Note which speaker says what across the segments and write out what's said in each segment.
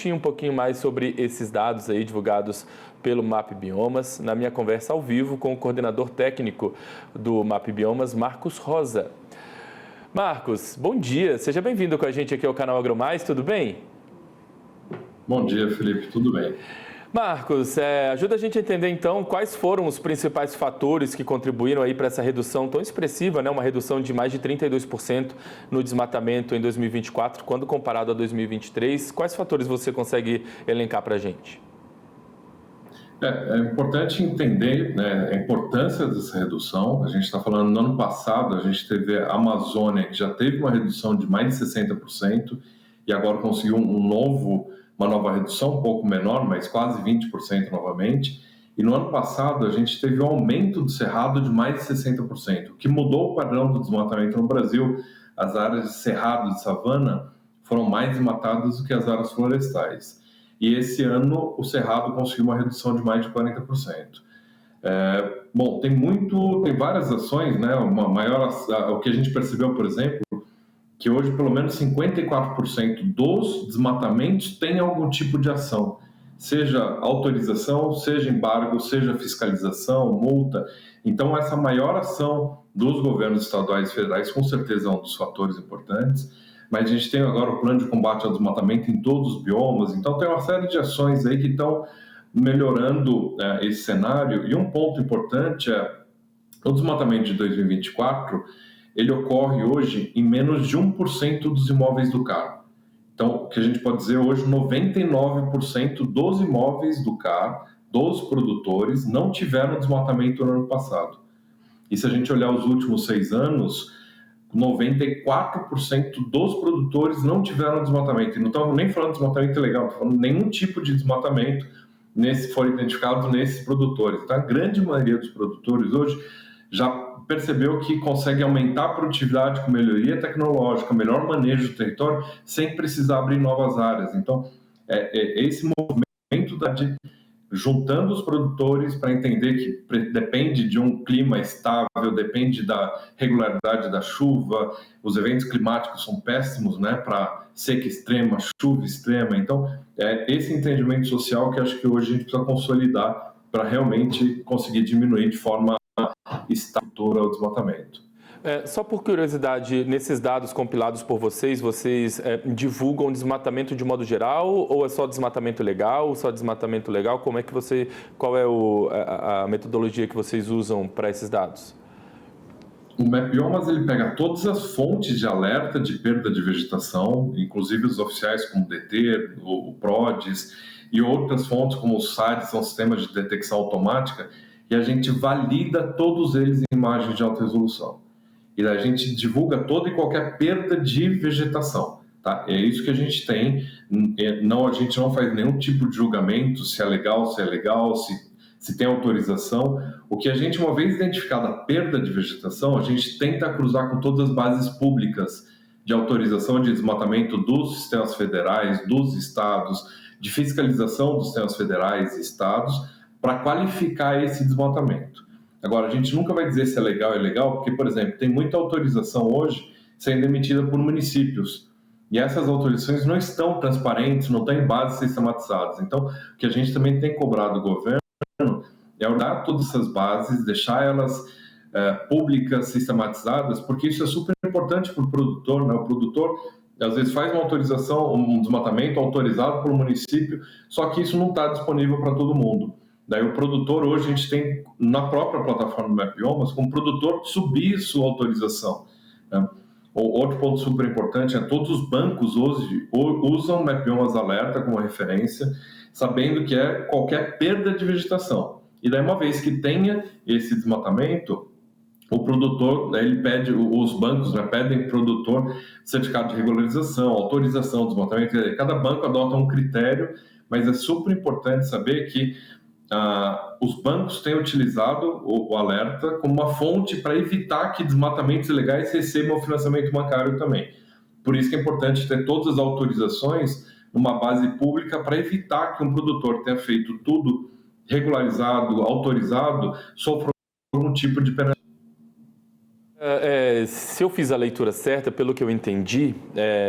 Speaker 1: discutir um pouquinho mais sobre esses dados aí divulgados pelo MapBiomas na minha conversa ao vivo com o coordenador técnico do MapBiomas, Marcos Rosa. Marcos, bom dia, seja bem-vindo com a gente aqui ao canal AgroMais, tudo bem?
Speaker 2: Bom dia, Felipe, tudo bem?
Speaker 1: Marcos, ajuda a gente a entender então quais foram os principais fatores que contribuíram aí para essa redução tão expressiva, né? Uma redução de mais de 32% no desmatamento em 2024, quando comparado a 2023. Quais fatores você consegue elencar para a gente?
Speaker 2: É importante entender, né, a importância dessa redução. A gente está falando, no ano passado, a gente teve a Amazônia, que já teve uma redução de mais de 60%, e agora conseguiu uma nova redução, um pouco menor, mas quase 20% novamente. E no ano passado, a gente teve um aumento do cerrado de mais de 60%, o que mudou o padrão do desmatamento no Brasil. As áreas de cerrado, de savana, foram mais desmatadas do que as áreas florestais. E esse ano o cerrado conseguiu uma redução de mais de 40%. Bom, tem várias ações, né? O que a gente percebeu, por exemplo, que hoje pelo menos 54% dos desmatamentos tem algum tipo de ação, seja autorização, seja embargo, seja fiscalização, multa. Então essa maior ação dos governos estaduais e federais com certeza é um dos fatores importantes. Mas a gente tem agora o plano de combate ao desmatamento em todos os biomas, então tem uma série de ações aí que estão melhorando esse cenário. E um ponto importante é o desmatamento de 2024, ele ocorre hoje em menos de 1% dos imóveis do CAR. Então, o que a gente pode dizer hoje, 99% dos imóveis do CAR, dos produtores, não tiveram desmatamento no ano passado. E se a gente olhar os últimos 6 anos, 94% dos produtores não tiveram desmatamento. E não estamos nem falando de desmatamento ilegal, estamos falando de nenhum tipo de desmatamento foi identificado nesses produtores. Então, a grande maioria dos produtores hoje já percebeu que consegue aumentar a produtividade com melhoria tecnológica, melhor manejo do território, sem precisar abrir novas áreas. Então, esse movimento juntando os produtores para entender que depende de um clima estável, depende da regularidade da chuva, os eventos climáticos são péssimos, né, para seca extrema, chuva extrema. Então, esse entendimento social que acho que hoje a gente precisa consolidar para realmente conseguir diminuir de forma estável o desmatamento.
Speaker 1: Só por curiosidade, nesses dados compilados por vocês divulgam desmatamento de modo geral ou é só desmatamento legal, só desmatamento legal? Qual é a metodologia que vocês usam para esses dados?
Speaker 2: O MapBiomas ele pega todas as fontes de alerta de perda de vegetação, inclusive os oficiais como o DT, o PRODES e outras fontes como os SARs, são sistemas de detecção automática, e a gente valida todos eles em imagens de alta resolução. E a gente divulga toda e qualquer perda de vegetação. Tá? É isso que a gente tem. A gente não faz nenhum tipo de julgamento se é legal, se tem autorização. O que a gente, uma vez identificada a perda de vegetação, a gente tenta cruzar com todas as bases públicas de autorização de desmatamento dos sistemas federais, dos estados, de fiscalização dos sistemas federais e estados, para qualificar esse desmatamento. Agora, a gente nunca vai dizer se é legal ou ilegal, porque, por exemplo, tem muita autorização hoje sendo emitida por municípios. E essas autorizações não estão transparentes, não estão em bases sistematizadas. Então, o que a gente também tem cobrado do governo é olhar todas essas bases, deixar elas públicas, sistematizadas, porque isso é super importante para o produtor, né? O produtor, às vezes, faz uma autorização, um desmatamento autorizado pelo município, só que isso não está disponível para todo mundo. Daí o produtor, hoje a gente tem na própria plataforma do MapBiomas, como produtor subir sua autorização. Né? Outro ponto super importante é todos os bancos hoje usam o MapBiomas Alerta como referência, sabendo que é qualquer perda de vegetação. E daí uma vez que tenha esse desmatamento, o produtor, ele pede, os bancos, né, pedem para o produtor certificado de regularização, autorização do desmatamento. Cada banco adota um critério, mas é super importante saber que os bancos têm utilizado o alerta como uma fonte para evitar que desmatamentos ilegais recebam o financiamento bancário também. Por isso que é importante ter todas as autorizações numa base pública para evitar que um produtor tenha feito tudo regularizado, autorizado, sofra algum tipo de penalidade.
Speaker 1: se eu fiz a leitura certa, pelo que eu entendi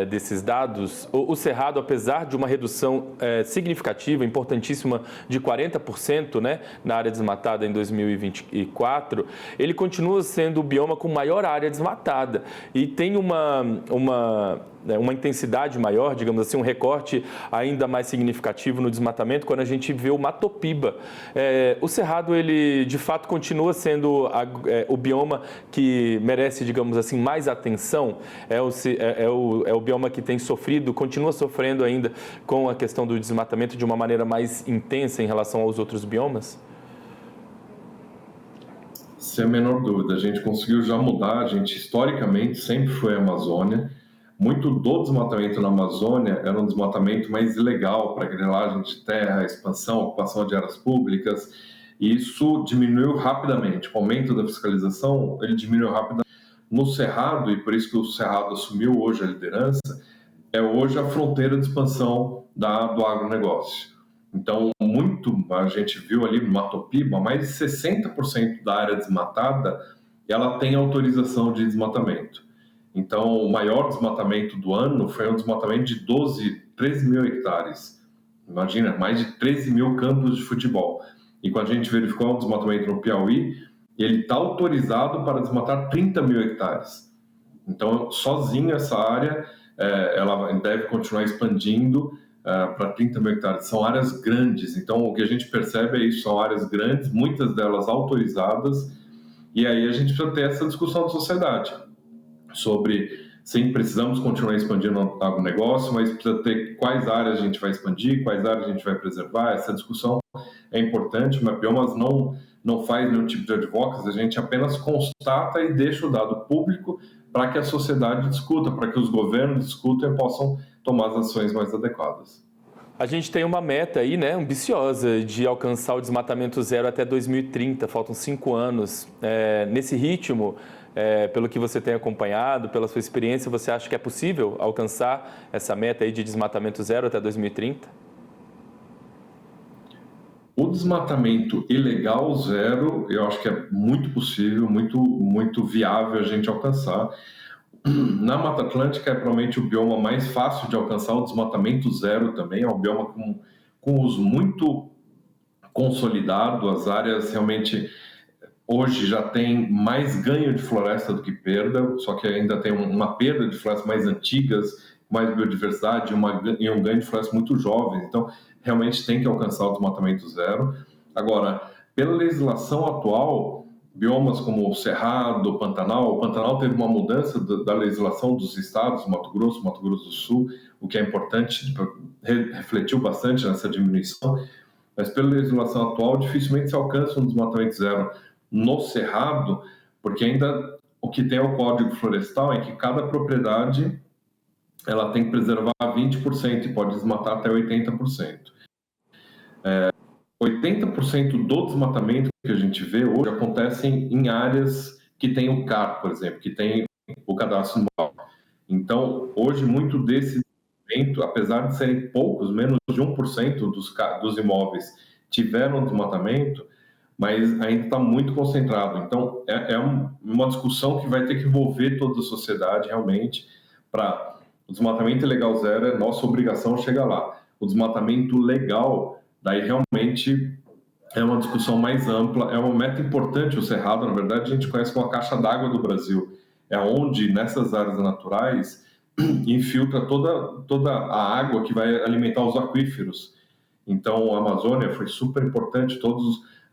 Speaker 1: desses dados, o Cerrado, apesar de uma redução significativa, importantíssima, de 40%, né, na área desmatada em 2024, ele continua sendo o bioma com maior área desmatada e tem uma intensidade maior, digamos assim, um recorte ainda mais significativo no desmatamento quando a gente vê o Matopiba. O Cerrado, ele de fato continua sendo o bioma que merece, digamos assim, mais atenção. É o bioma que tem sofrido, continua sofrendo ainda com a questão do desmatamento de uma maneira mais intensa em relação aos outros biomas?
Speaker 2: Sem a menor dúvida, a gente conseguiu já mudar, a gente historicamente sempre foi a Amazônia. Muito do desmatamento na Amazônia era um desmatamento mais ilegal para grilagem de terra, expansão, ocupação de áreas públicas, e isso diminuiu rapidamente. O aumento da fiscalização, ele diminuiu rapidamente. No Cerrado, e por isso que o Cerrado assumiu hoje a liderança, é hoje a fronteira de expansão do agronegócio. Então, a gente viu ali no Matopiba, mais de 60% da área desmatada, ela tem autorização de desmatamento. Então, o maior desmatamento do ano foi um desmatamento de 13 mil hectares. Imagina, mais de 13 mil campos de futebol. E quando a gente verificou o desmatamento no Piauí, ele está autorizado para desmatar 30 mil hectares. Então, sozinho essa área, ela deve continuar expandindo para 30 mil hectares. São áreas grandes, então o que a gente percebe é isso, são áreas grandes, muitas delas autorizadas, e aí a gente precisa ter essa discussão da sociedade sobre sim, precisamos continuar expandindo o agronegócio, mas precisa ter quais áreas a gente vai expandir, quais áreas a gente vai preservar. Essa discussão é importante. O Mapbiomas não faz nenhum tipo de advocacy, a gente apenas constata e deixa o dado público para que a sociedade discuta, para que os governos discutam e possam tomar as ações mais adequadas.
Speaker 1: A gente tem uma meta aí, né, ambiciosa, de alcançar o desmatamento zero até 2030, faltam 5 anos. Nesse ritmo, pelo que você tem acompanhado, pela sua experiência, você acha que é possível alcançar essa meta aí de desmatamento zero até 2030?
Speaker 2: O desmatamento ilegal zero, eu acho que é muito possível, muito viável a gente alcançar. Na Mata Atlântica é provavelmente o bioma mais fácil de alcançar o desmatamento zero também, é um bioma com uso muito consolidado, as áreas realmente hoje já tem mais ganho de floresta do que perda, só que ainda tem uma perda de florestas mais antigas, mais biodiversidade e um ganho de florestas muito jovens, então realmente tem que alcançar o desmatamento zero. Agora, pela legislação atual, biomas como o Cerrado, o Pantanal teve uma mudança da legislação dos estados, Mato Grosso do Sul, o que é importante, refletiu bastante nessa diminuição, mas pela legislação atual dificilmente se alcança um desmatamento zero no Cerrado, porque ainda o que tem é o Código Florestal é que cada propriedade ela tem que preservar 20% e pode desmatar até 80%. 80% do desmatamento que a gente vê hoje acontece em áreas que tem o CAR, por exemplo, que tem o cadastro anual. Então, hoje, muito desse desmatamento, apesar de serem poucos, menos de 1% dos imóveis tiveram desmatamento, mas ainda está muito concentrado. Então, é uma discussão que vai ter que envolver toda a sociedade, realmente, para o desmatamento ilegal zero, é nossa obrigação chegar lá. O desmatamento legal, daí realmente é uma discussão mais ampla, é uma meta importante. O Cerrado, na verdade, a gente conhece como a caixa d'água do Brasil. É onde, nessas áreas naturais, infiltra toda a água que vai alimentar os aquíferos. Então, a Amazônia foi super importante,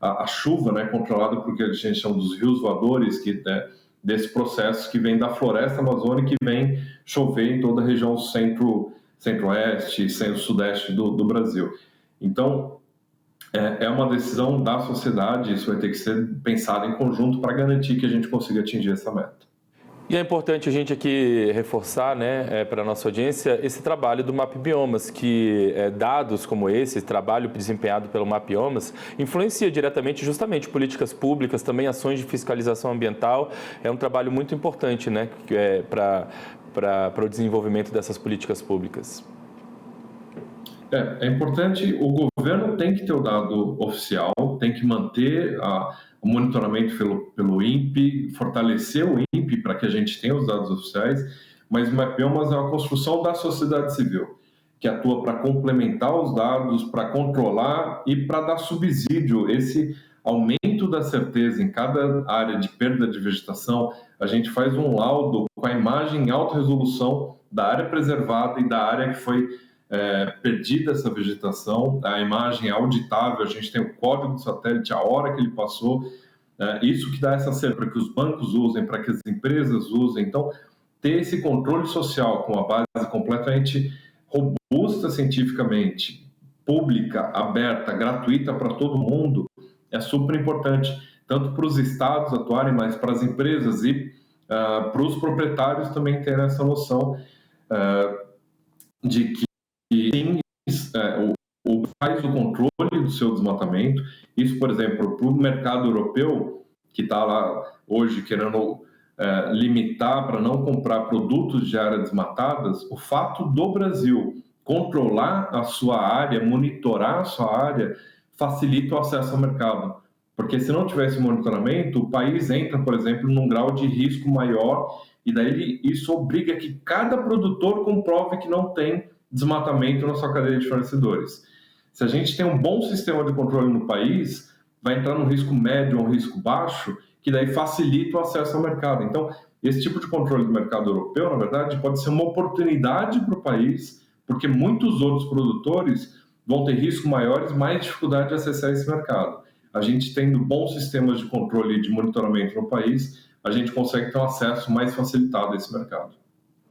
Speaker 2: a chuva, né, controlada por que a gente chama dos rios voadores, desse processo que vem da floresta amazônica e vem chover em toda a região centro-oeste e centro-sudeste do Brasil. Então, é uma decisão da sociedade, isso vai ter que ser pensado em conjunto para garantir que a gente consiga atingir essa meta.
Speaker 1: E é importante a gente aqui reforçar, né, para a nossa audiência, esse trabalho do Mapbiomas, que dados como esse trabalho desempenhado pelo Mapbiomas, influencia diretamente justamente políticas públicas, também ações de fiscalização ambiental. É um trabalho muito importante, né, para o desenvolvimento dessas políticas públicas.
Speaker 2: É importante o governo governo tem que ter o dado oficial, tem que manter o monitoramento pelo INPE, fortalecer o INPE para que a gente tenha os dados oficiais, mas o Mapiomas é uma construção da sociedade civil, que atua para complementar os dados, para controlar e para dar subsídio. Esse aumento da certeza em cada área de perda de vegetação, a gente faz um laudo com a imagem em alta resolução da área preservada e da área que foi perdida essa vegetação, a imagem é auditável, a gente tem o código do satélite, a hora que ele passou, isso que dá essa certeza para que os bancos usem, para que as empresas usem. Então, ter esse controle social com uma base completamente robusta cientificamente, pública, aberta, gratuita para todo mundo, é super importante, tanto para os estados atuarem, mas para as empresas e para os proprietários também terem essa noção de que sim, o faz o controle do seu desmatamento. Isso, por exemplo, para o mercado europeu, que está lá hoje querendo limitar para não comprar produtos de áreas desmatadas, o fato do Brasil controlar a sua área, monitorar a sua área, facilita o acesso ao mercado. Porque se não tivesse monitoramento, o país entra, por exemplo, num grau de risco maior e daí isso obriga que cada produtor comprove que não tem desmatamento na sua cadeia de fornecedores. Se a gente tem um bom sistema de controle no país, vai entrar num risco médio ou um risco baixo, que daí facilita o acesso ao mercado. Então, esse tipo de controle do mercado europeu, na verdade, pode ser uma oportunidade para o país, porque muitos outros produtores vão ter riscos maiores, mais dificuldade de acessar esse mercado. A gente tendo bons sistemas de controle e de monitoramento no país, a gente consegue ter um acesso mais facilitado a esse mercado.